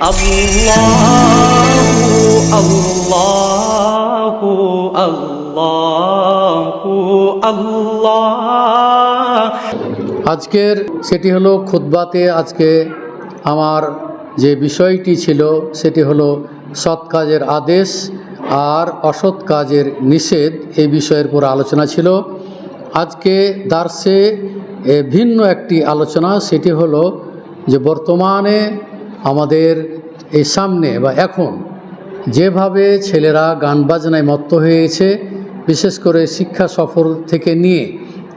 আল্লাহু আল্লাহু আল্লাহু আল্লাহ। আজকের সেটি হলো খুতবাতে আজকে আমার যে বিষয়টি ছিল সেটি হলো সৎ কাজের আদেশ আর অসৎ কাজের নিষেধ, এই বিষয়ের উপর আলোচনা ছিল। আজকে দার্সে ভিন্ন একটি আলোচনা, সেটি হলো যে বর্তমানে আমাদের এই সামনে বা এখন যেভাবে ছেলেরা গান বাজনায় মত্ত হয়েছে, বিশেষ করে শিক্ষা সফর থেকে নিয়ে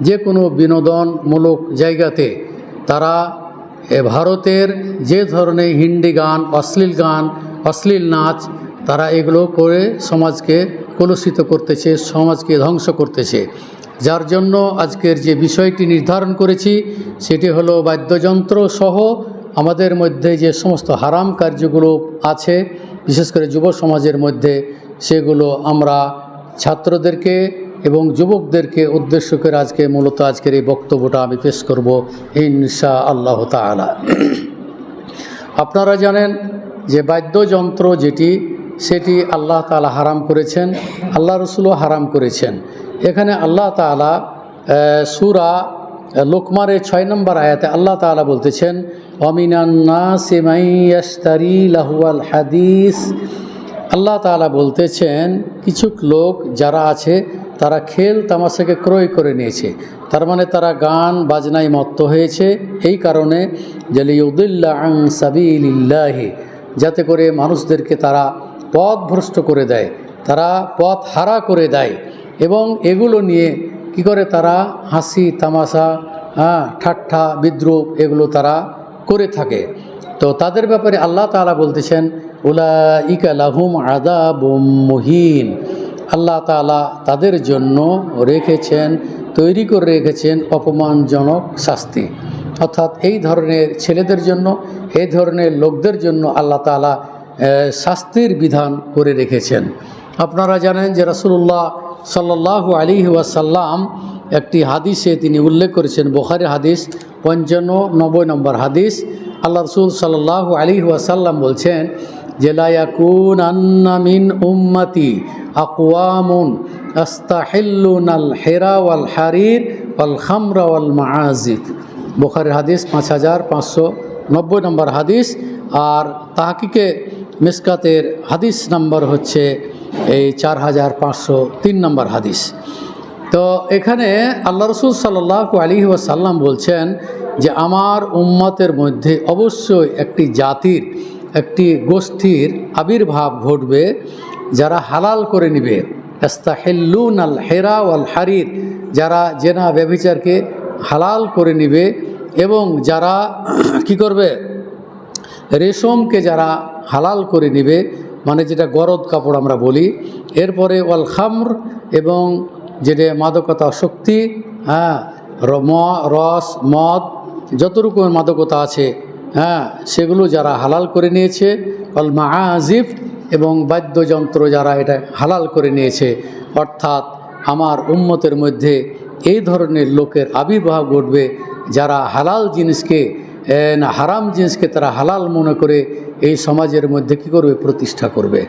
যে কোনো বিনোদনমূলক জায়গাতে তারা ভারতের যে ধরনের হিন্দি গান, অশ্লীল নাচ, তারা এগুলো করে সমাজকে কলুষিত করতেছে, সমাজকে ধ্বংস করতেছে। যার জন্য আজকের যে বিষয়টি নির্ধারণ করেছি সেটি হলো বাদ্যযন্ত্র সহ আমাদের মধ্যে যে সমস্ত হারাম কার্যগুলো আছে, বিশেষ করে যুব সমাজের মধ্যে, সেগুলো আমরা ছাত্রদেরকে এবং যুবকদেরকে উদ্দেশ্য করে আজকে মূলত আজকের এই বক্তব্যটা আমি পেশ করব ইনশাআল্লাহ তাআলা। আপনারা জানেন যে বাদ্যযন্ত্র সেটি আল্লাহ তাআলা হারাম করেছেন, আল্লাহ রসুলও হারাম করেছেন। এখানে আল্লাহ তাআলা সূরা লোকমানের 6 নম্বর আয়াতে আল্লাহ তাআলা বলতেছেন, ওয়ামিনান নাসি মান ইয়াশতারি লাহুয়াল হাদিস। আল্লাহ তাআলা বলতেছেন কিছু লোক যারা আছে তারা খেল তামাশাকে ক্রয় করে নিয়েছে, তার মানে তারা গান বাজনায় মত্ত হয়েছে। এই কারণে যে লিউদিল্লা আন সাবিলিল্লাহি, যাতে করে মানুষদেরকে তারা পথভ্রষ্ট করে দেয়, তারা পথ হারা করে দেয়। এবং এগুলো নিয়ে কি করে তারা হাসি তামাশা, ঠাট্টা বিদ্রুপ এগুলো তারা করে থাকে। তো তাদের ব্যাপারে আল্লাহ তাআলা বলতেছেন, উলাইকা লাহুম আযাবুম মুহিন। আল্লাহ তাআলা তাদের জন্য তৈরি করে রেখেছেন অপমানজনক শাস্তি। অর্থাৎ এই ধরনের ছেলেদের জন্য, এই ধরনের লোকদের জন্য আল্লাহ তাআলা শাস্তির বিধান করে রেখেছেন। আপনারা জানেন যে রাসূলুল্লাহ সাল্লাল্লাহু আলাইহি ওয়াসাল্লাম একটি হাদিসে তিনি উল্লেখ করেছেন, বুখারী হাদিস 95 নম্বর হাদিস। আল্লাহ রসুল সাল্লাল্লাহু আলাইহি ওয়াসাল্লাম বলছেন যে লা ইয়াকুনান্না মিন উম্মতি আকওয়ামুন আস্তাহিল্লুনাল হিরা ওয়াল হারির ওয়াল খামরা ওয়াল মাআজিফ। বুখারীর হাদিস 5590 নম্বর হাদিস। আর তাহকিকে মিসকাতের হাদিস নাম্বার হচ্ছে এই 4503 নম্বর হাদিস। তো এখানে আল্লাহ রসুল সাল্লাল্লাহু আলাইহি ওয়াসাল্লাম বলছেন যে আমার উম্মতের মধ্যে অবশ্যই একটি জাতির, একটি গোষ্ঠীর আবির্ভাব ঘটবে যারা হালাল করে নেবে, ইস্তাহিল্লুনাল হিরা ওয়াল হারির, যারা জেনা ব্যভিচারকে হালাল করে নেবে এবং যারা কি করবে, রেশমকে যারা হালাল করে নেবে, মানে যেটা গরদ কাপড় আমরা বলি। এরপরে ওয়াল খামর, এবং যেটা মাদকতা শক্তি, রস মদ যত রকমের মাদকতা আছে, সেগুলো যারা হালাল করে নিয়েছে। ওয়াল মাআজিফ, এবং বাদ্যযন্ত্র যারা এটা হালাল করে নিয়েছে। অর্থাৎ আমার উম্মতের মধ্যে এই ধরনের লোকের আবির্ভাব ঘটবে যারা হালাল জিনিসকে হারাম জিনিসকে তারা হালাল মনে করে এই সমাজের মধ্যে কি করবে, প্রতিষ্ঠা করবে।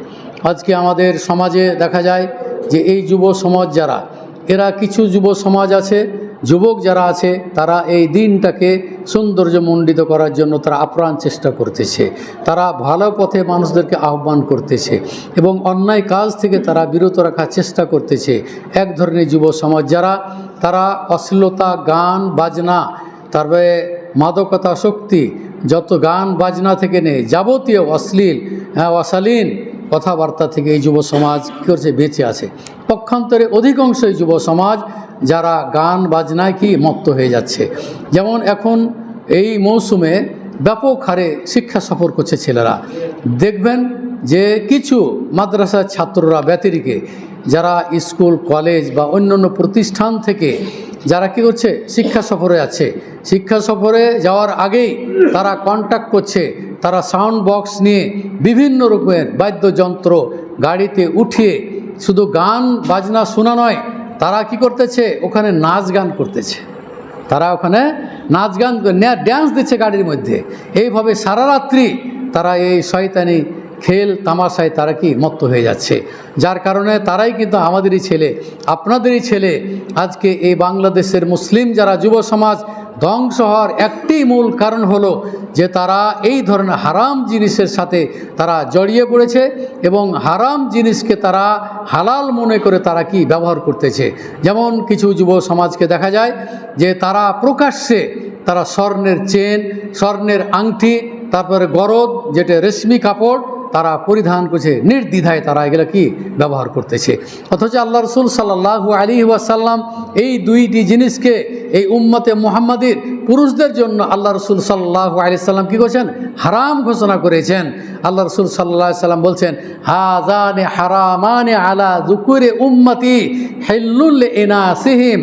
আজকে আমাদের সমাজে দেখা যায় যে এই যুব সমাজ যারা, এরা কিছু যুব সমাজ আছে, যুবক যারা আছে, তারা এই দিনটাকে সৌন্দর্যমণ্ডিত করার জন্য তারা আপ্রাণ চেষ্টা করতেছে, তারা ভালো পথে মানুষদেরকে আহ্বান করতেছে এবং অন্যায় কাজ থেকে তারা বিরত রাখার চেষ্টা করতেছে। এক ধরনের যুব সমাজ যারা, তারা অশ্লীলতা, গান বাজনা, তারপরে মাদকতা শক্তি, যত গান বাজনা থেকে নেই যাবতীয় অশালীন কথাবার্তা থেকে এই যুব সমাজ কী করছে, বেঁচে আছে। পক্ষান্তরে অধিকাংশই যুব সমাজ যারা গান বাজনায় কি মত্ত হয়ে যাচ্ছে। যেমন এখন এই মৌসুমে ব্যাপক হারে শিক্ষা সফর করছে ছেলেরা। দেখবেন যে কিছু মাদ্রাসার ছাত্ররা ব্যতিরেকে যারা স্কুল কলেজ বা অন্যান্য প্রতিষ্ঠান থেকে যারা কি করছে, শিক্ষা সফরে আছে, শিক্ষা সফরে যাওয়ার আগেই তারা কন্ট্যাক্ট করছে, তারা সাউন্ড বক্স নিয়ে বিভিন্ন রকমের বাদ্যযন্ত্র গাড়িতে উঠিয়ে শুধু গান বাজনা শোনা নয়, তারা কি করতেছে, ওখানে নাচ গান করতেছে। তারা ওখানে নাচ গান ড্যান্স দিচ্ছে গাড়ির মধ্যে। এইভাবে সারা রাত্রি তারা এই শয়তানি খেল তামাশায় তারা কি মত্ত হয়ে যাচ্ছে, যার কারণে তারাই কিন্তু আমাদেরই ছেলে, আপনাদেরই ছেলে। আজকে এই বাংলাদেশের মুসলিম যারা যুব সমাজ ধ্বংস হওয়ার একটি মূল কারণ হলো যে তারা এই ধরনের হারাম জিনিসের সাথে তারা জড়িয়ে পড়েছে এবং হারাম জিনিসকে তারা হালাল মনে করে তারা কি ব্যবহার করতেছে। যেমন কিছু যুব সমাজকে দেখা যায় যে তারা প্রকাশ্যে তারা স্বর্ণের চেন, স্বর্ণের আংটি, তারপরে গরদ যেটা রেশমি কাপড় তারা পরিধান করছে, নির্দ্বিধায় তারা এগুলো কি ব্যবহার করতেছে। অথচ আল্লাহ রসুল সাল্লাল্লাহু আলাইহি ওয়াসাল্লাম এই দুইটি জিনিসকে এই উম্মতে মুহাম্মাদির পুরুষদের জন্য আল্লাহ রসুল সাল্লাল্লাহু আলাইহি সাল্লাম কী করেছেন? হারাম ঘোষণা করেছেন। আল্লাহ রসুল সাল্লাল্লাহু আলাইহি সাল্লাম বলছেন, হাযানে হারামানে আলা যুকুরি উম্মতি হিল্লুল ইনাসিহিম।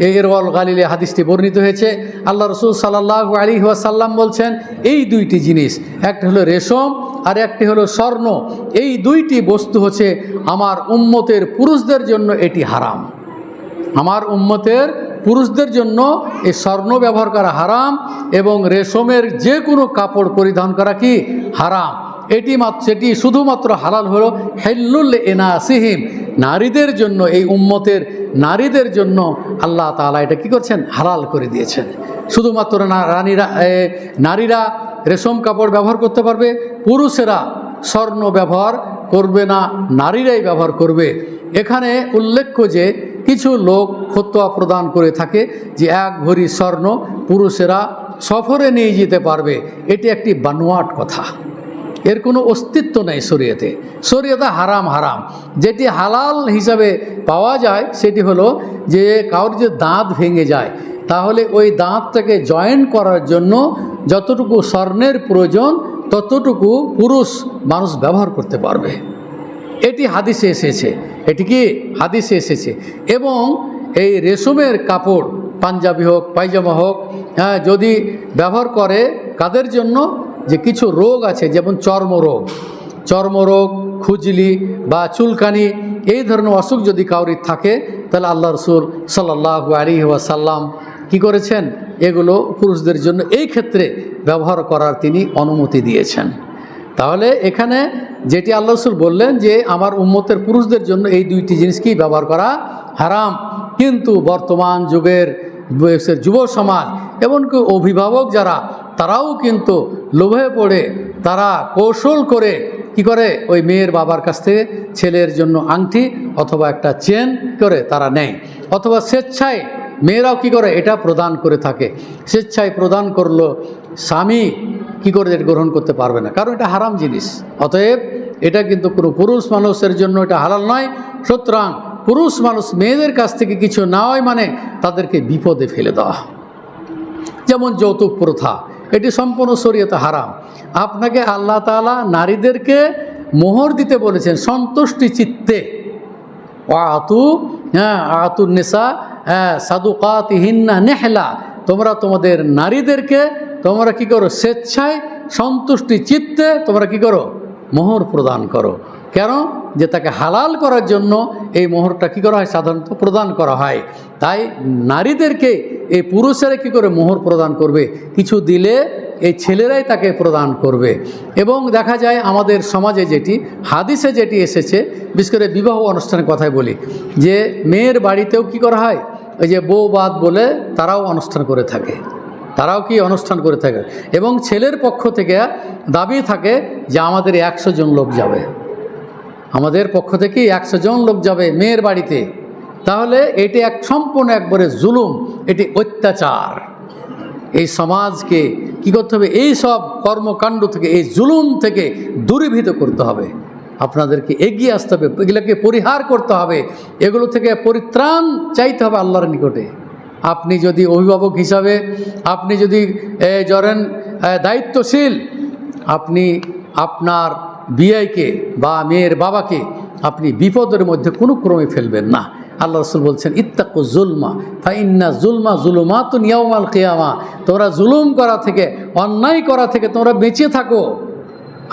এরওয়াল গালিলে হাদিসটি বর্ণিত হয়েছে। আল্লাহ রসুল সাল্লাল্লাহু আলাইহি ওয়াসাল্লাম বলছেন এই দুইটি জিনিস, একটা হলো রেশম আর একটি হলো স্বর্ণ, এই দুইটি বস্তু হচ্ছে আমার উম্মতের পুরুষদের জন্য এটি হারাম। আমার উম্মতের পুরুষদের জন্য এই স্বর্ণ ব্যবহার করা হারাম এবং রেশমের যে কোনো কাপড় পরিধান করা কি হারাম। সেটি শুধুমাত্র হালাল হলো হিল্লুল ইনাসিহিম, নারীদের জন্য, এই উম্মতের নারীদের জন্য আল্লাহ তাআলা এটা কি করছেন? হালাল করে দিয়েছেন। শুধুমাত্র নারীরা রেশম কাপড় ব্যবহার করতে পারবে, পুরুষেরা স্বর্ণ ব্যবহার করবে না, নারীরাই ব্যবহার করবে। এখানে উল্লেখ্য যে কিছু লোক ফতোয়া প্রদান করে থাকে যে 1 ভরি স্বর্ণ পুরুষেরা সফরে নিয়ে যেতে পারবে। এটি একটি বানোয়াট কথা, এর কোনো অস্তিত্ব নেই শরীয়তে। শরীয়তে হারাম হারাম। যেটি হালাল হিসাবে পাওয়া যায় সেটি হলো যে কারোর যে দাঁত ভেঙে যায় তাহলে ওই দাঁতটাকে জয়েন করার জন্য যতটুকু স্বর্ণের প্রয়োজন ততটুকু পুরুষ মানুষ ব্যবহার করতে পারবে। এটি হাদিসে এসেছে, এটি কি হাদিসে এসেছে। এবং এই রেশমের কাপড় পাঞ্জাবি হোক পায়জামা হোক, যদি ব্যবহার করে কাদের জন্য? যে কিছু রোগ আছে, যেমন চর্মরোগ, খুজলি বা চুলকানি, এই ধরনের অসুখ যদি কাউরির থাকে তাহলে আল্লাহ রসুল সাল্লাল্লাহু আলাইহি ওয়াসাল্লাম কী করেছেন? এগুলো পুরুষদের জন্য এই ক্ষেত্রে ব্যবহার করার তিনি অনুমতি দিয়েছেন। তাহলে এখানে যেটি আল্লাহ রসুল বললেন যে আমার উম্মতের পুরুষদের জন্য এই দুইটি জিনিসকেই ব্যবহার করা হারাম, কিন্তু বর্তমান যুগের যুব সমাজ এমনকি অভিভাবক যারা, তারাও কিন্তু লোভে পড়ে তারা কৌশল করে কি করে? ওই মেয়ের বাবার কাছ থেকে ছেলের জন্য আংটি অথবা একটা চেন করে তারা নেয়, অথবা স্বেচ্ছায় মেয়েরাও কি করে? এটা প্রদান করে থাকে। স্বেচ্ছায় প্রদান করলো, স্বামী কি করে এটা গ্রহণ করতে পারবে না, কারণ এটা হারাম জিনিস। অতএব এটা কিন্তু কোনো পুরুষ মানুষের জন্য এটা হালাল নয়। সুতরাং পুরুষ মানুষ মেয়েদের কাছ থেকে কিছু নেওয়াই মানে তাদেরকে বিপদে ফেলে দেওয়া। যেমন যৌতুক প্রথা, এটি সম্পূর্ণ শরীয়তে হারাম। আপনাকে আল্লাহ তাআলা নারীদেরকে মোহর দিতে বলেছেন সন্তুষ্টি চিত্তে। আতুন নিসা সাদুকাতিহিন্না নেহলা, তোমরা তোমাদের নারীদেরকে তোমরা কি করো? স্বেচ্ছায় সন্তুষ্টি চিত্তে তোমরা কি করো? মোহর প্রদান করো। কেন? যে তাকে হালাল করার জন্য এই মোহরটা কী করা হয়? সাধারণত প্রদান করা হয়। তাই নারীদেরকে এই পুরুষেরা কী করে মোহর প্রদান করবে? কিছু দিলে এই ছেলেরাই তাকে প্রদান করবে। এবং দেখা যায় আমাদের সমাজে যেটি হাদিসে যেটি এসেছে, বিশেষ করে বিবাহ অনুষ্ঠানের কথাই বলি, যে মেয়ের বাড়িতেও কি করা হয়? ওই যে বউবাদ বলে তারাও অনুষ্ঠান করে থাকে, তারাও কি অনুষ্ঠান করে থাকে। এবং ছেলের পক্ষ থেকে দাবি থাকে যে আমাদের 100 জন লোক যাবে, আমাদের পক্ষ থেকে 100 জন লোক যাবে মেয়ের বাড়িতে। তাহলে এটি সম্পূর্ণ একবারে জুলুম, এটি অত্যাচার। এই সমাজকে কি করতে হবে? এই সব কর্মকাণ্ড থেকে, এই জুলুম থেকে দূরীভূত করতে হবে। আপনাদেরকে এগিয়ে আসতে হবে, এগুলোকে পরিহার করতে হবে, এগুলো থেকে পরিত্রাণ চাইতে হবে আল্লাহর নিকটে। আপনি যদি অভিভাবক হিসাবে, আপনি যদি ধরেন দায়িত্বশীল, আপনি আপনার বিআইকে বা মেয়ের বাবাকে আপনি বিপদের মধ্যে কোনো ক্রমে ফেলবেন না। আল্লাহ রাসূল বলছেন, ইত্তাকু জুলমা ফাইন্না জুলমা জুলুমাতুন ইয়াউমাল কিয়ামা, তোমরা জুলুম করা থেকে, অন্যায় করা থেকে তোমরা বেঁচে থাকো।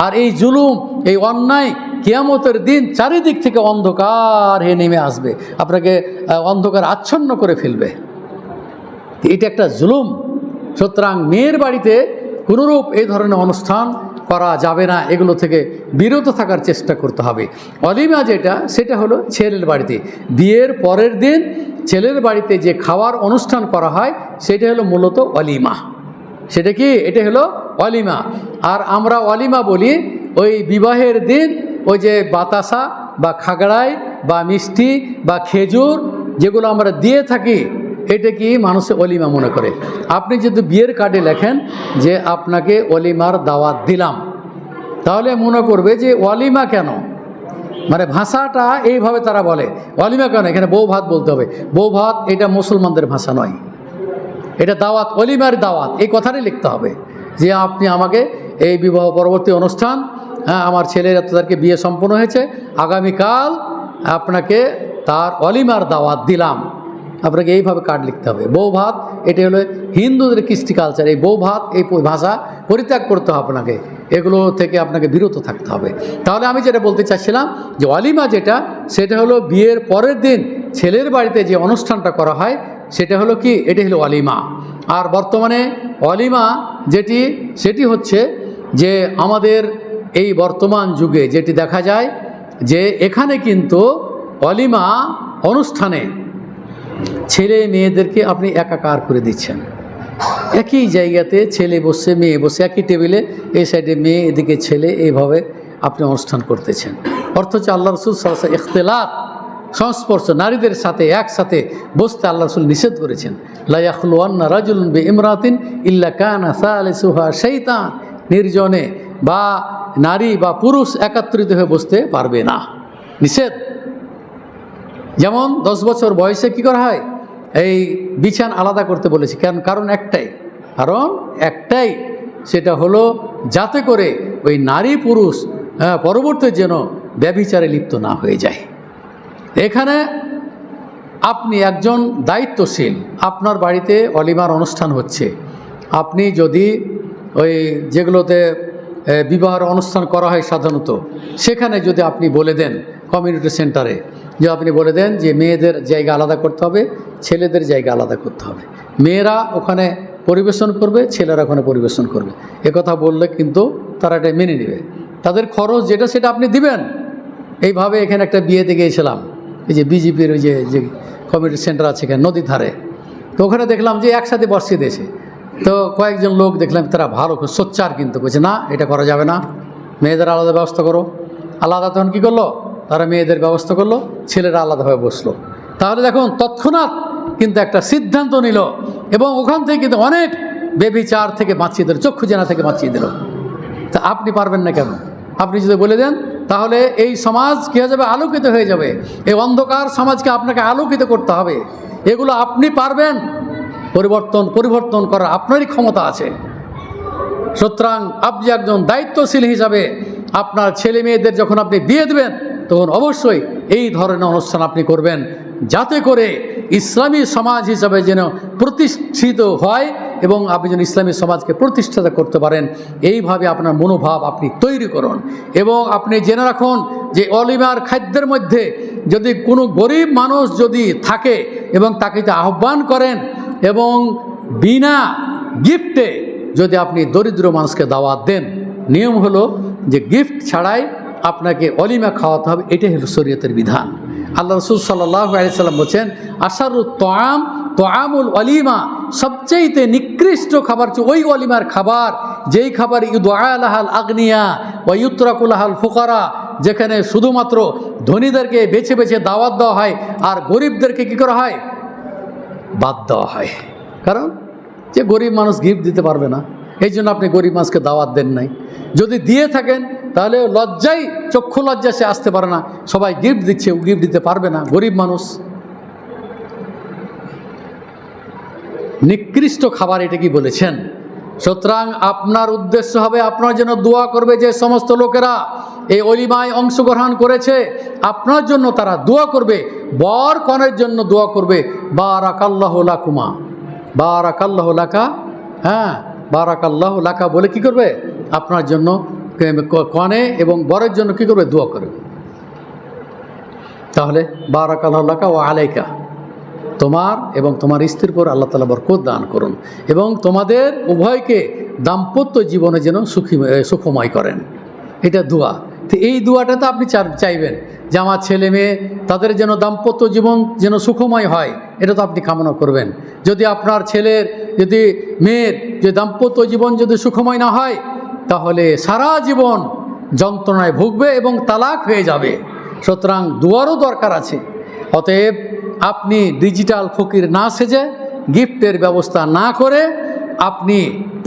আর এই জুলুম, এই অন্যায় কিয়ামতের দিন চারিদিক থেকে অন্ধকার হয়ে নেমে আসবে, আপনাকে অন্ধকার আচ্ছন্ন করে ফেলবে। এটা একটা জুলুম। সুতরাং মেয়ের বাড়িতে কোনোরূপ এই ধরনের অনুষ্ঠান করা যাবে না, এগুলো থেকে বিরত থাকার চেষ্টা করতে হবে। অলিমা যেটা, সেটা হলো ছেলের বাড়িতে বিয়ের পরের দিন ছেলের বাড়িতে যে খাওয়ার অনুষ্ঠান করা হয় সেটা হলো মূলত অলিমা। সেটা কি? এটা হলো অলিমা। আর আমরা অলিমা বলি ওই বিবাহের দিন ওই যে বাতাসা বা খাগড়াই বা মিষ্টি বা খেজুর যেগুলো আমরা দিয়ে থাকি, এটা কি মানুষে অলিমা মনে করে। আপনি যদি বিয়ের কার্ডে লেখেন যে আপনাকে অলিমার দাওয়াত দিলাম, তাহলে মনে করবে যে অলিমা কেন, মানে ভাষাটা এইভাবে তারা বলে অলিমা কেন, এখানে বউ ভাত বলতে হবে। বউ ভাত এটা মুসলমানদের ভাষা নয়, এটা দাওয়াত, অলিমার দাওয়াত, এই কথাটাই লিখতে হবে যে আপনি আমাকে এই বিবাহ পরবর্তী অনুষ্ঠান, হ্যাঁ আমার ছেলের তাদেরকে বিয়ে সম্পন্ন হয়েছে, আগামীকাল আপনাকে তার অলিমার দাওয়াত দিলাম। আপনাকে এইভাবে কার্ড লিখতে হবে। বউ ভাত এটা হলো হিন্দুদের কৃষ্টি কালচার, এই বউ ভাত এই ভাষা পরিত্যাগ করতে হবে আপনাকে, এগুলো থেকে আপনাকে বিরত থাকতে হবে। তাহলে আমি যেটা বলতে চাচ্ছিলাম যে অলিমা যেটা, সেটা হলো বিয়ের পরের দিন ছেলের বাড়িতে যে অনুষ্ঠানটা করা হয় সেটা হলো কি, এটি হলো অলিমা। আর বর্তমানে অলিমা যেটি, সেটি হচ্ছে যে আমাদের এই বর্তমান যুগে যেটি দেখা যায় যে এখানে কিন্তু অলিমা অনুষ্ঠানে ছেলে মেয়েদেরকে আপনি একাকার করে দিচ্ছেন। একই জায়গাতে ছেলে বসে মেয়ে বসে, একই টেবিলে এই সাইডে মেয়ে এদিকে ছেলে, এইভাবে আপনি অনুষ্ঠান করতেছেন। অর্থ আল্লাহ রসুল সাল্লাল্লাহু আলাইহি ওয়াসাল্লাম ইখতিলাত, সংস্পর্শ, নারীদের সাথে একসাথে বসতে আল্লাহ রসুল নিষেধ করেছেন। লা ইয়াখলুওয়ান্না রাজুলুন বিইমরাতিন ইল্লা কানা সালিসুহা শাইতান, নির্জনে বা নারী বা পুরুষ একত্রিত হয়ে বসতে পারবে না, নিষেধ। যেমন 10 বছর বয়সে কি করা হয়, এই বিছান আলাদা করতে বলেছি, কারণ একটাই, সেটা হলো যাতে করে ওই নারী পুরুষ পরবর্তী যেন ব্যভিচারে লিপ্ত না হয়ে যায়। এখানে আপনি একজন দায়িত্বশীল, আপনার বাড়িতে অলিমার অনুষ্ঠান হচ্ছে, আপনি যদি ওই যেগুলোতে বিবাহের অনুষ্ঠান করা হয় সাধারণত, সেখানে যদি আপনি বলে দেন কমিউনিটি সেন্টারে, যে আপনি বলে দেন যে মেয়েদের জায়গা আলাদা করতে হবে, ছেলেদের জায়গা আলাদা করতে হবে, মেয়েরা ওখানে পরিবেশন করবে, ছেলেরা ওখানে পরিবেশন করবে, একথা বললে কিন্তু তারা এটা মেনে নেবে। তাদের খরচ যেটা সেটা আপনি দিবেন। এইভাবে এখানে একটা বিয়েতে গিয়েছিলাম, এই যে বিজেপির ওই যে কমিউনিটি সেন্টার আছে এখানে নদীর ধারে, তো ওখানে দেখলাম যে একসাথে বসিয়ে দিয়েছে। তো কয়েকজন লোক দেখলাম তারা ভালো সোচ্চার, কিন্তু বলছে না এটা করা যাবে না, মেয়েদের আলাদা ব্যবস্থা করো। আলাদা তখন কী করলো, তারা মেয়েদের ব্যবস্থা করলো, ছেলেরা আলাদাভাবে বসলো। তাহলে দেখুন তৎক্ষণাৎ কিন্তু একটা সিদ্ধান্ত নিল, এবং ওখান থেকে কিন্তু অনেক বেবিচার থেকে বাঁচিয়ে দিল, চক্ষু জেনা থেকে বাঁচিয়ে দিল। তা আপনি পারবেন না কেন? আপনি যদি বলে দেন তাহলে এই সমাজ কী হয়ে যাবে, আলোকিত হয়ে যাবে। এই অন্ধকার সমাজকে আপনাকে আলোকিত করতে হবে, এগুলো আপনি পারবেন। পরিবর্তন করার আপনারই ক্ষমতা আছে। সুতরাং আপনি একজন দায়িত্বশীল হিসাবে আপনার ছেলে মেয়েদের যখন আপনি বিয়ে দেবেন, তখন অবশ্যই এই ধরনের অনুষ্ঠান আপনি করবেন, যাতে করে ইসলামী সমাজ হিসাবে যেন প্রতিষ্ঠিত হয় এবং আপনি যেন ইসলামী সমাজকে প্রতিষ্ঠিত করতে পারেন, এইভাবে আপনার মনোভাব আপনি তৈরি করুন। এবং আপনি জেনে রাখুন যে অলিমার খাদ্যের মধ্যে যদি কোনো গরিব মানুষ যদি থাকে এবং তাকে আহ্বান করেন, এবং বিনা গিফটে যদি আপনি দরিদ্র মানুষকে দাওয়াত দেন, নিয়ম হলো যে গিফট ছাড়াই আপনাকে অলিমা খাওয়াতে হবে, এটাই হলো শরীয়তের বিধান। আল্লাহ রসুল সাল্লাল্লাহু আলাইহি ওয়াসাল্লাম বলছেন, আশারুত তাআম তাআমুল অলিমা, সবচেয়ে নিকৃষ্ট খাবার হচ্ছে ওই অলিমার খাবার যেই খাবার ইউদআ লাহাল আগনিয়া ওয়া ইউতরাকু লাহাল ফুকারা, যেখানে শুধুমাত্র ধনীদেরকে বেছে বেছে দাওয়াত দেওয়া হয় আর গরিবদেরকে কী করা হয়, বাদ দেওয়া হয়। কারণ যে গরিব মানুষ গিফট দিতে পারবে না, এই জন্য আপনি গরিব মানুষকে দাওয়াত দেন নাই। যদি দিয়ে থাকেন তাহলে লজ্জায়, চক্ষু লজ্জা, সে আসতে পারে না। সবাই গিফট দিচ্ছে, ও গিফট দিতে পারবে না, গরিব মানুষ। নিকৃষ্ট খাবার এটা কি বলেছেন। সুতরাং আপনার উদ্দেশ্য হবে, আপনার জন্য দোয়া করবে যে সমস্ত লোকেরা এই অলিমায় অংশগ্রহণ করেছে, আপনার জন্য তারা দোয়া করবে, বর কনের জন্য দোয়া করবে, বারাকাল্লাহু লাকুমা, বারাকাল্লাহু লাকা, হ্যাঁ বারাকাল্লাহু লাকা বলে কি করবে, আপনার জন্য কনে এবং বরের জন্য কি করবে, দোয়া করবে। তাহলে বারাকাল্লাহু লাকা ওয়া আলাইকা, তোমার এবং তোমার স্ত্রীর পর আল্লাহ তাআলা বরকত দান করুন, এবং তোমাদের উভয়কে দাম্পত্য জীবনে যেন সুখময় করেন। এটা দোয়া। তো এই দোয়াটা তো আপনি চাইবেন যে আমার ছেলে মেয়ে তাদের যেন দাম্পত্য জীবন যেন সুখময় হয়, এটা তো আপনি কামনা করবেন। যদি আপনার ছেলের যদি মেয়ের যে দাম্পত্য জীবন যদি সুখময় না হয়, তাহলে সারা জীবন যন্ত্রণায় ভুগবে এবং তালাক হয়ে যাবে। সুতরাং দোয়ারও দরকার আছে। অতএব আপনি ডিজিটাল ফকির না সেজে, গিফটের ব্যবস্থা না করে, আপনি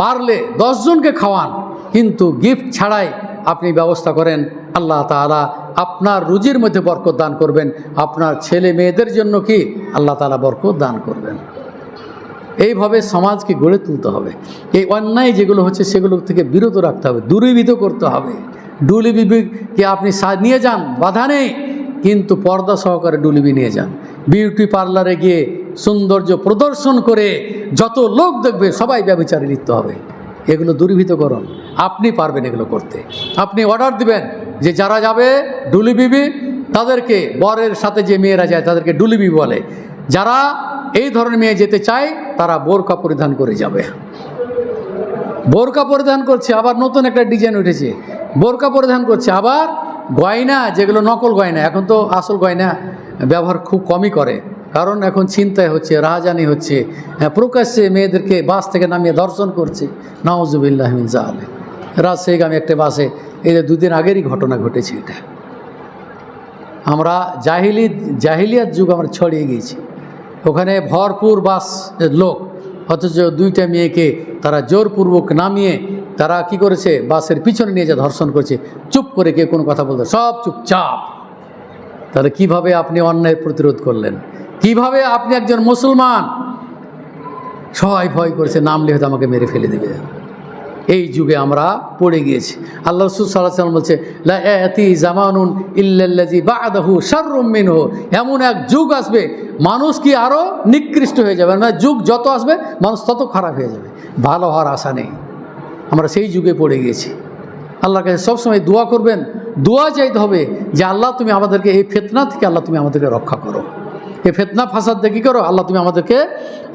পারলে 10 জনকে খাওয়ান, কিন্তু গিফট ছাড়াই আপনি ব্যবস্থা করেন। আল্লাহ তাআলা আপনার রুজির মধ্যে বরকত দান করবেন, আপনার ছেলে মেয়েদের জন্য কি আল্লাহ তাআলা বরকত দান করবেন। এইভাবে সমাজকে গড়ে তুলতে হবে। এই অন্যায় যেগুলো হচ্ছে সেগুলো থেকে বিরত রাখতে হবে, দূরীভূত করতে হবে। ডুলিবিকে আপনি নিয়ে যান, বাধা নেই, কিন্তু পর্দা সহকারে ডুলিবি নিয়ে যান। বিউটি পার্লারে গিয়ে সৌন্দর্য প্রদর্শন করে যত লোক দেখবে সবাই ব্যভিচারে লিপ্ত হবে। এগুলো দূরীভূত করুন। আপনি পারবেন এগুলো করতে। আপনি অর্ডার দিবেন যে যারা যাবে ডুলিবিবি, তাদেরকে বরের সাথে যে মেয়েরা যায় তাদেরকে ডুলিবি বলে। যারা এই ধরনের মেয়ে যেতে চায় তারা বোরকা পরিধান করে যাবে। বোরকা পরিধান করছে, আবার নতুন একটা ডিজাইন উঠেছে, বোরকা পরিধান করছে। আবার গয়না, যেগুলো নকল গয়না, এখন তো আসল গয়না ব্যবহার খুব কমই করে, কারণ এখন ছিনতাই হচ্ছে, রাহাজানি হচ্ছে, প্রকাশ্যে মেয়েদেরকে বাস থেকে নামিয়ে ধর্ষণ করছে। নাউজুবিল্লাহ মিন যালিক। রাজশাহীগামী একটা বাসে এই যে 2 দিন আগেরই ঘটনা ঘটেছে। এটা আমরা জাহিলিয়াত যুগ আমরা ছড়িয়ে গিয়েছি। ওখানে ভরপুর বাস লোক, অথচ 2টা মেয়েকে তারা জোরপূর্বক নামিয়ে তারা কি করেছে, বাসের পিছনে নিয়ে যা ধর্ষণ করেছে। চুপ করে কেউ কোনো কথা বলতে, সব চুপচাপ। তাহলে কিভাবে আপনি অন্যায় প্রতিরোধ করলেন? কিভাবে আপনি একজন মুসলমান, সবাই ভয় করেছে, নামলে হয়তো আমাকে মেরে ফেলে দেবে। এই যুগে আমরা পড়ে গিয়েছি। আল্লাহ রাসূল সাল্লাল্লাহু আলাইহি ওয়াসাল্লাম বলছে, লা ইয়াতি জামানুন ইল্লাল্লাযী বা'দাহু শাররুম মিনহু। এমন এক যুগ আসবে মানুষ কি আরও নিকৃষ্ট হয়ে যাবে, মানে যুগ যত আসবে মানুষ তত খারাপ হয়ে যাবে, ভালো হওয়ার আশা নেই। আমরা সেই যুগে পড়ে গিয়েছি। আল্লাহর কাছে সবসময় দোয়া করবেন, দোয়া চাইতে হবে যে আল্লাহ তুমি আমাদেরকে এই ফিতনা থেকে আল্লাহ তুমি আমাদেরকে রক্ষা করো, এই ফিতনা ফাসাদ থেকে কী করো, আল্লাহ তুমি আমাদেরকে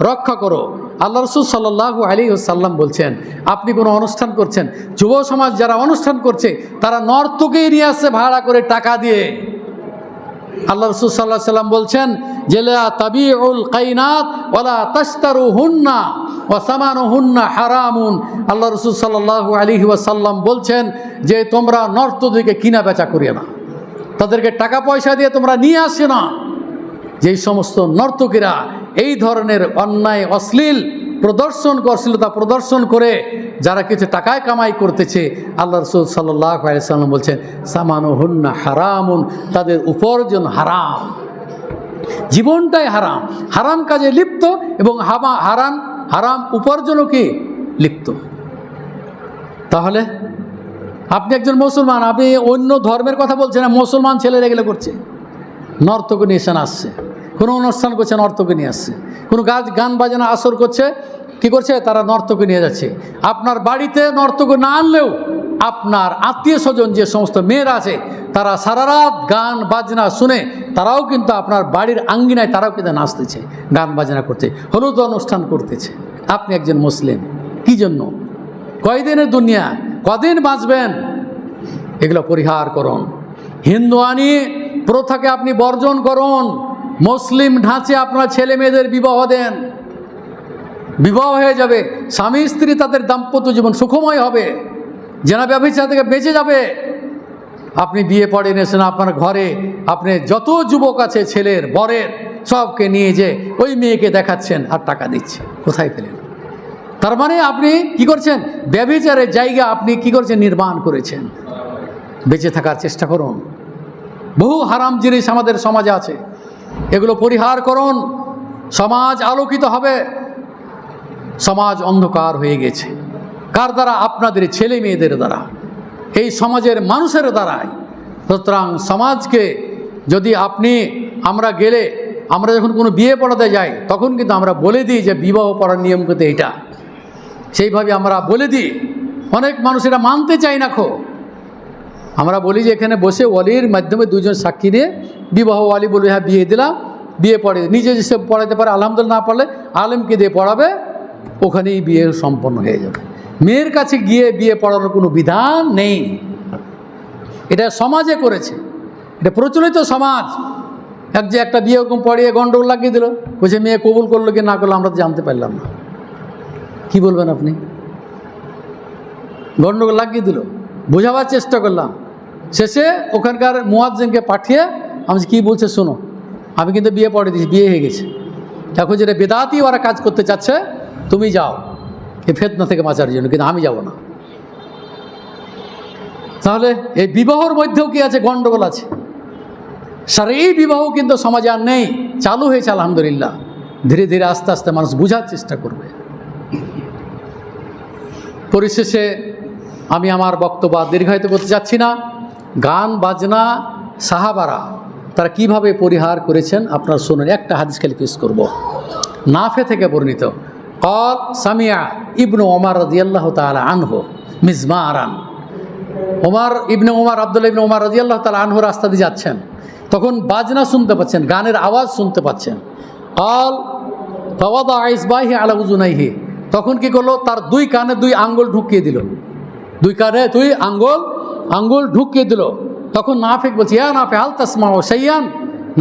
রক্ষা করো। আল্লাহ রাসূল সাল্লাল্লাহু আলাইহি ওয়াসাল্লাম বলছেন, আপনি কোনো অনুষ্ঠান করছেন, যুব সমাজ যারা অনুষ্ঠান করছে তারা নর্তকী নিয়ে আসছে ভাড়া করে টাকা দিয়ে। আল্লাহ রাসূল সাল্লাল্লাহু আলাইহি ওয়াসাল্লাম বলছেন যে লা তাবিউল কাইনাত ওয়ালা তাশতারুহুন্না ওয়া সামানুহুন্না হারামুন। আল্লাহ রাসূল সাল্লাল্লাহু আলাইহি ওয়াসাল্লাম বলছেন যে তোমরা নর্তকীকে কিনা বেচা করিও না, তাদেরকে টাকা পয়সা দিয়ে তোমরা নিয়ে আসো না। যেই সমস্ত নর্তকীরা এই ধরনের অন্যায় অশ্লীল অশ্লীলতা প্রদর্শন করে যারা কিছু টাকায় কামাই করতেছে, আল্লাহ রাসূল সাল্লাল্লাহু আলাইহি ওয়াসাল্লাম বলছেন সামানুহুন্না হারামুন, তাদের উপার্জন হারাম, জীবনটাই হারাম, হারাম কাজে লিপ্ত এবং হারাম উপার্জনও কি লিপ্ত। তাহলে আপনি একজন মুসলমান, আপনি অন্য ধর্মের কথা বলছেন না, মুসলমান ছেলেরা এগুলো করছে, নর্তকী নিয়ে আসছে, কোনো অনুষ্ঠান করছে নর্তকী নিয়ে আসছে, কোনো গান বাজনা আসর করছে, কি করছে তারা নর্তকী নিয়ে যাচ্ছে। আপনার বাড়িতে নর্তকী না আনলেও আপনার আত্মীয় স্বজন যে সমস্ত মেয়েরা আছে তারা সারা রাত গান বাজনা শুনে তারাও কিন্তু আপনার বাড়ির আঙ্গিনায় তারাও কিন্তু নাচতেছে, গান বাজনা করছে, হলুদ অনুষ্ঠান করতেছে। আপনি একজন মুসলিম, কি জন্য? কয়দিনের দুনিয়া, কদিন বাঁচবেন? এগুলো পরিহার করুন। হিন্দুয়ানি প্রথাকে আপনি বর্জন করুন। মুসলিম ঢাঁচে আপনার ছেলে মেয়েদের বিবাহ দেন, বিবাহ হয়ে যাবে, স্বামী স্ত্রী তাদের দাম্পত্য জীবন সুখময় হবে, জেনা ব্যভিচার থেকে বেঁচে যাবে। আপনি বিয়ে পড়ে এনেছেন আপনার ঘরে, আপনি যত যুবক আছে ছেলের বরের সবকে নিয়ে যে ওই মেয়েকে দেখাচ্ছেন আর টাকা দিচ্ছে, কোথায় পেলেন? তার মানে আপনি কি করছেন? ব্যভিচারের জায়গা আপনি কি করছেন? নির্মাণ করেছেন। বেঁচে থাকার চেষ্টা করুন। বহু হারাম জিনিস আমাদের সমাজে আছে, এগুলো পরিহার করুন। সমাজ আলোকিত হবে। সমাজ অন্ধকার হয়ে গেছে কার দ্বারা? আপনাদের ছেলে মেয়েদের দ্বারা, এই সমাজের মানুষের দ্বারাই। সুতরাং সমাজকে যদি আমরা যখন কোনো বিয়ে পড়াতে যাই তখন কিন্তু আমরা বলে দিই যে বিবাহ পড়ার নিয়ম কিন্তু এইটা, সেইভাবে আমরা বলে দিই। অনেক মানুষ এটা মানতে চায় না। আমরা বলি যে এখানে বসে ওয়ালির মাধ্যমে 2 জন সাক্ষী নিয়ে বিবাহ, ওয়ালি বলবে হ্যাঁ বিয়ে দিলাম, বিয়ে পড়ে, নিজে যে পড়াতে পারে আলহামদুলিল্লাহ, না পারলে আলেমকে দিয়ে পড়াবে, ওখানেই বিয়ে সম্পন্ন হয়ে যাবে। মেয়ের কাছে গিয়ে বিয়ে পড়ানোর কোনো বিধান নেই। এটা সমাজে করেছে, এটা প্রচলিত সমাজ। একটা বিয়ে ওরকম পড়িয়ে গন্ডগোল লাগিয়ে দিল, বলছে মেয়ে কবুল করলো কি না করলো আমরা তো জানতে পারলাম না। কি বলবেন আপনি? গন্ডগোল লাগিয়ে দিল, বোঝাবার চেষ্টা করলাম, শেষে ওখানকার মুয়াজ্জিনকে পাঠিয়ে আমি কি বলছে শোনো, আমি কিন্তু বিয়ে পড়ে দিয়েছি, বিয়ে হয়ে গেছে, এখন যেটা বেদাতি ওরা কাজ করতে চাচ্ছে, তুমি যাও এই ফিতনা থেকে বাঁচার জন্য, কিন্তু আমি যাব না। তাহলে এই বিবাহর মধ্যেও কি আছে? গন্ডগোল আছে। শারঈ বিবাহ কিন্তু সমাজে আর নেই, চালু হয়েছে আলহামদুলিল্লাহ। ধীরে ধীরে আস্তে আস্তে মানুষ বোঝার চেষ্টা করবে। পরিশেষে আমি আমার বক্তব্য দীর্ঘায়িত করতে যাচ্ছি না। গান বাজনা সাহাবারা তারা কিভাবে পরিহার করেছেন আপনারা শুনুন। একটা হাদিস খালি পেশ করব, নাফে থেকে বর্ণিত। قال সামিয়া ইবনু ওমর রাদিয়াল্লাহু তাআলা আনহু মিজমারান। ইবনে ওমর, আব্দুল্লাহ ইবনে ওমর রাদিয়াল্লাহু তাআলা আনহু রাস্তা দিয়ে যাচ্ছেন, তখন বাজনা শুনতে পাচ্ছেন, গানের আওয়াজ শুনতে পাচ্ছেন। قال فوضع ইসবাহি আলা উযুনাইহি, তখন কি করলো? তার দুই কানে দুই আঙ্গুল ঢুকিয়ে দিল, দুই কানে দুই আঙ্গুল ঢুকিয়ে দিল। তখন নাফে বলছে, ইয়া নাফে হাল তাসমাউ শাইয়ান,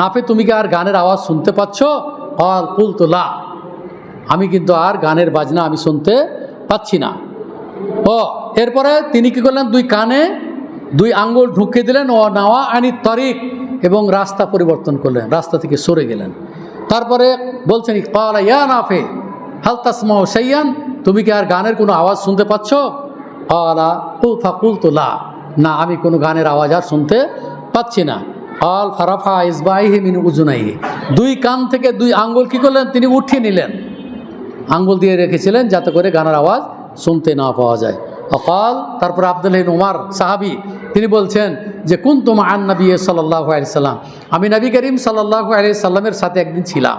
নাফে তুমি কি আর গানের আওয়াজ শুনতে পাচ্ছ? قال قلت لا, আমি কিন্তু আর গানের বাজনা আমি শুনতে পাচ্ছি না। এরপরে তিনি কি করলেন? দুই কানে দুই আঙ্গুল ঢুকিয়ে দিলেন। ও নাওয়া আনি তরিক, এবং রাস্তা পরিবর্তন করলেন, রাস্তা থেকে সরে গেলেন। তারপরে বলছেন, ক্বালা ইয়া নাফে হাল তাসমাউ শাইয়ান, তুমি কি আর গানের কোনো আওয়াজ শুনতে পাচ্ছ? ক্বালা ফাকুলতু লা, না আমি কোনো গানের আওয়াজ আর শুনতে পাচ্ছি না। ক্বাল ফারাফা ইসবাইহি মিন উযুনাইহি, দুই কান থেকে দুই আঙ্গুল কি করলেন? তিনি উঠিয়ে নিলেন, আঙ্গুল দিয়ে রেখেছিলেন যাতে করে গানের আওয়াজ শুনতে না পাওয়া যায়। অকাল, তারপর আব্দুল্লাহ ইবনে উমর সাহাবী, তিনি বলছেন যে কুনতু মা'আন নবী সাল্লাল্লাহু আলাইহি সাল্লাম, আমি নবী করিম সাল্লাল্লাহু আলাইহি সাল্লামের সাথে একদিন ছিলাম।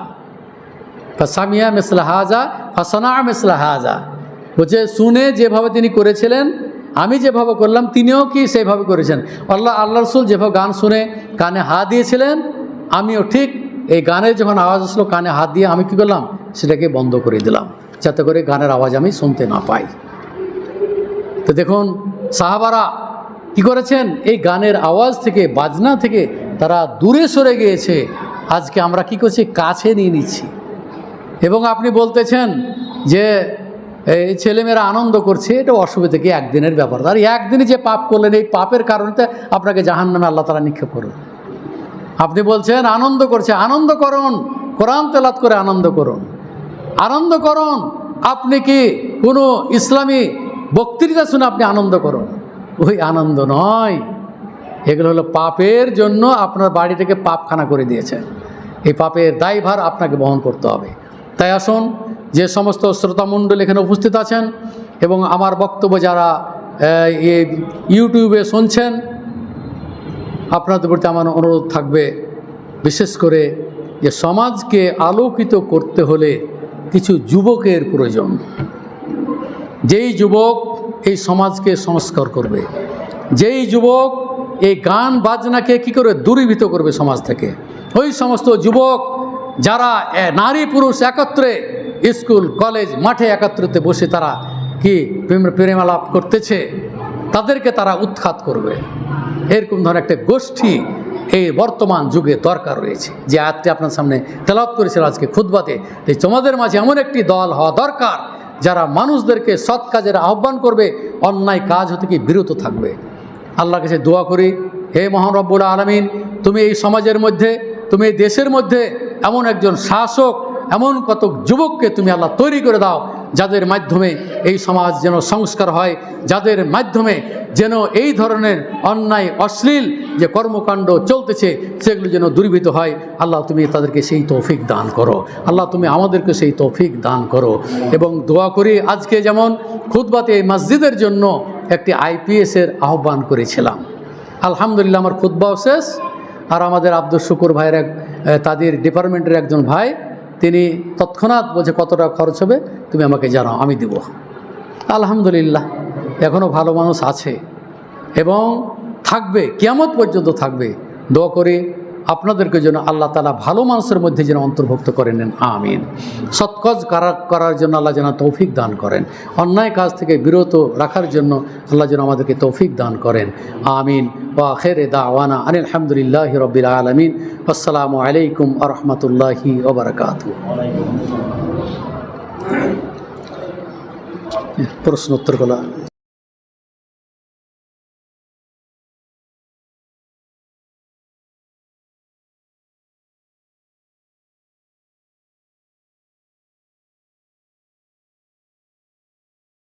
ফাসামিয়া মিসলা হাযা ফাসানা মিসলা হাযা, বলছে শুনে যেভাবে তিনি করেছিলেন, আমি যেভাবে করলাম তিনিও কি সেইভাবে করেছেন। আল্লাহ রাসূল যেভাবে গান শুনে কানে হাত দিয়েছিলেন, আমিও ঠিক এই গানের যখন আওয়াজ আসলো কানে হাত দিয়ে আমি কি করলাম? সেটাকে বন্ধ করে দিলাম, যাতে করে গানের আওয়াজ আমি শুনতে না পাই। তো দেখুন সাহাবারা কি করেছেন? এই গানের আওয়াজ থেকে, বাজনা থেকে তারা দূরে সরে গিয়েছে। আজকে আমরা কি করছি? কাছে নিয়ে নিচ্ছি। এবং আপনি বলতেছেন যে এই ছেলেমেয়েরা আনন্দ করছে, এটা অসুবিধা কি? একদিনের ব্যাপার। আর একদিনে যে পাপ করলেন, এই পাপের কারণে আপনাকে জাহান্নামে আল্লাহ তাআলা নিক্ষেপ করুন। আপনি বলছেন আনন্দ করছে, আনন্দ করুন, কোরআন তেলাওয়াত করে আনন্দ করুন, আনন্দ করুন। আপনি কি কোনো ইসলামী বক্তৃতা শুনে আপনি আনন্দ করুন? ওই আনন্দ নয়, এগুলো হলো পাপের জন্য আপনার বাড়িটাকে পাপখানা করে দিয়েছেন। এই পাপের দায়ভার আপনাকে বহন করতে হবে। তাই আসুন, যে সমস্ত শ্রোতামণ্ডলী এখানে উপস্থিত আছেন এবং আমার বক্তব্য যারা ইউটিউবে শুনছেন, আপনাদের প্রতি আমার অনুরোধ থাকবে, বিশেষ করে যে সমাজকে আলোকিত করতে হলে কিছু যুবকের প্রয়োজন। যেই যুবক এই সমাজকে সংস্কার করবে, যেই যুবক এই গান বাজনাকে কি করে দূরীভূত করবে সমাজ থেকে, ওই সমস্ত যুবক যারা নারী পুরুষ একত্রে স্কুল কলেজ মাঠে একত্রিত বসে তারা কি প্রেমালাপ করতেছে, তাদেরকে তারা উৎখাত করবে। এরকম ধরনের একটা গোষ্ঠী এই বর্তমান যুগে দরকার রয়েছে। যে আয়াতটি আপনার সামনে তেলাওয়াত করেছিল আজকে খুতবাতে, যে তোমাদের মাঝে এমন একটি দল হওয়া দরকার যারা মানুষদেরকে সৎ কাজের আহ্বান করবে, অন্যায় কাজ হতে কি বিরত থাকবে। আল্লাহর কাছে দোয়া করি, হে মহান রব্বুল আলামিন, তুমি এই সমাজের মধ্যে, তুমি এই দেশের মধ্যে এমন একজন শাসক, এমন কত যুবককে তুমি আল্লাহ তৈরি করে দাও, যাদের মাধ্যমে এই সমাজ যেন সংস্কার হয়, যাদের মাধ্যমে যেন এই ধরনের অন্যায় অশ্লীল যে কর্মকাণ্ড চলতেছে সেগুলো যেন দূরীভূত হয়। আল্লাহ তুমি তাদেরকে সেই তৌফিক দান করো, আল্লাহ তুমি আমাদেরকে সেই তৌফিক দান করো। এবং দোয়া করি, আজকে যেমন খুতবাতে এই মসজিদের জন্য একটি আইপিএসের আহ্বান করেছিলাম, আলহামদুলিল্লাহ আমার খুতবাও শেষ। আর আমাদের আব্দুল শুকুর ভাইয়ের তাদের ডিপার্টমেন্টের একজন ভাই, তিনি তৎক্ষণাৎ বলছে কত টাকা খরচ হবে তুমি আমাকে জানাও, আমি দেব। আলহামদুলিল্লাহ এখনও ভালো মানুষ আছে এবং থাকবে, কিয়ামত পর্যন্ত থাকবে। দোয়া করি আপনাদেরকে যেন আল্লাহ তাআলা ভালো মানুষের মধ্যে যেন অন্তর্ভুক্ত করে নেন, আমিন। সৎকাজ করার জন্য আল্লাহ যেন তৌফিক দান করেন, অন্যায় কাজ থেকে বিরত রাখার জন্য আল্লাহ যেন আমাদেরকে তৌফিক দান করেন, আমিন। ওয়া আখির দাওয়ানা আনিল হামদুলিল্লাহি রাব্বিল আলামিন। আসসালামু আলাইকুম ওয়া রাহমাতুল্লাহি ওয়া বারাকাতুহু। প্রশ্ন উত্তরগুলো